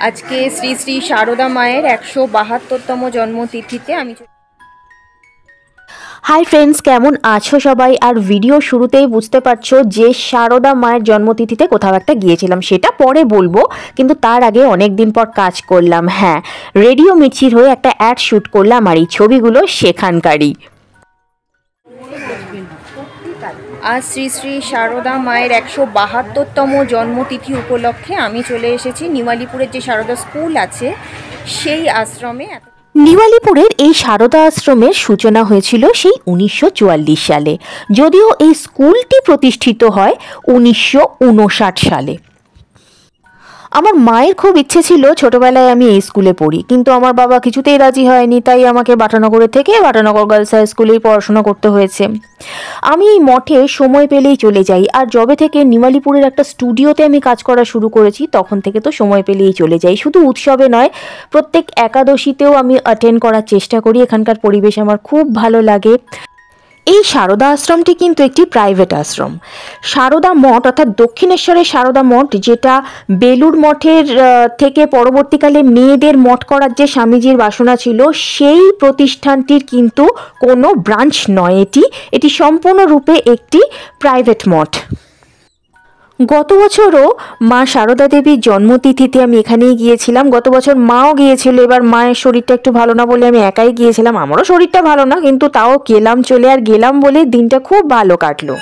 আজকে শ্রী শ্রী শারদা মায়ের 172তম জন্মতিথিতে আমি হাই ফ্রেন্ডস, কেমন আছো সবাই? আর ভিডিও শুরুতেই বুঝতে পারছো যে শারদা মায়ের জন্মতিথিতে কোথাও একটা গিয়েছিলাম, সেটা পরে বলবো, কিন্তু তার আগে অনেক দিন পর কাজ করলাম। হ্যাঁ, রেডিও মির্চির হয়ে একটা অ্যাড শ্যুট করলাম, আর এই ছবিগুলো সেখানকারই। আজ শ্রী শ্রী শারদা মায়ের 172তম জন্মতিথি উপলক্ষে আমি চলে এসেছি নিমালিপুরের যে শারদা স্কুল আছে সেই আশ্রমে। নিমালিপুরের এই শারদা আশ্রমের সূচনা হয়েছিল সেই 1944 সালে, যদিও এই স্কুলটি প্রতিষ্ঠিত হয় 1959 সালে। আমার মায়ের খুব ইচ্ছে ছিল ছোটবেলায় আমি এই স্কুলে পড়ি, কিন্তু আমার বাবা কিছুতেই রাজি হয়নি, তাই আমাকে বাটানগরে থেকে বাটানগর গার্লস হাই স্কুলেই পড়াশোনা করতে হয়েছে। আমি এই মঠে সময় পেলেই চলে যাই, আর যবে থেকে নিমালিপুরের একটা স্টুডিওতে আমি কাজ করা শুরু করেছি তখন থেকে তো সময় পেলেই চলে যাই। শুধু উৎসবে নয়, প্রত্যেক একাদশীতেও আমি অ্যাটেন্ড করার চেষ্টা করি। এখানকার পরিবেশ আমার খুব ভালো লাগে। এই শারদা আশ্রমটি কিন্তু একটি প্রাইভেট আশ্রম। শারদা মঠ অর্থাৎ দক্ষিণেশ্বরের শারদা মঠ, যেটা বেলুড় মঠের থেকে পরবর্তীকালে মেয়েদের মঠ করার যে স্বামীজির বাসনা ছিল, সেই প্রতিষ্ঠানটির কিন্তু কোনো ব্রাঞ্চ নয়। এটি সম্পূর্ণরূপে একটি প্রাইভেট মঠ। গত বছরও মা শারদা দেবীর জন্মতিথিতে আমি এখানেই গিয়েছিলাম। গত বছর মাও গিয়েছিল, এবার মায়ের শরীরটা একটু ভালো না বলে আমি একাই গিয়েছিলাম। আমারও শরীরটা ভালো না, কিন্তু তাও গেলাম চলে, আর গেলাম বলে দিনটা খুব ভালো কাটলো।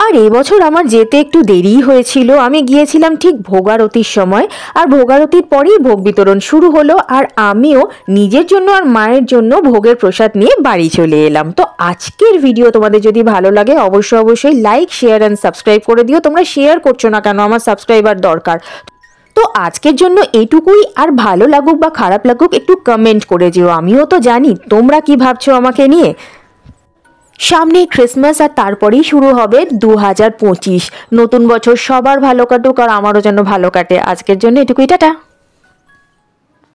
আর এবছর আমার যেতে একটু দেরিই হয়েছিল। আমি গিয়েছিলাম ঠিক ভোগারতির সময়, আর ভোগারতির পরেই ভোগ বিতরণ শুরু হলো, আর আমিও নিজের জন্য আর মায়ের জন্য ভোগের প্রসাদ নিয়ে বাড়ি চলে এলাম। তো আজকের ভিডিও তোমাদের যদি ভালো লাগে অবশ্যই লাইক, শেয়ার অ্যান্ড সাবস্ক্রাইব করে দিও। তোমরা শেয়ার করছো না কেন? আমার সাবস্ক্রাইবার দরকার। তো আজকের জন্য এইটুকুই। আর ভালো লাগুক বা খারাপ লাগুক একটু কমেন্ট করে যেও, আমিও তো জানি তোমরা কি ভাবছো আমাকে নিয়ে। সামনে ক্রিসমাস, আর তারপরেই শুরু হবে 2025 নতুন বছর। সবার ভালো কাটুক, আর আমারও যেন ভালো কাটে। আজকের জন্য এটুকুই, টাটা।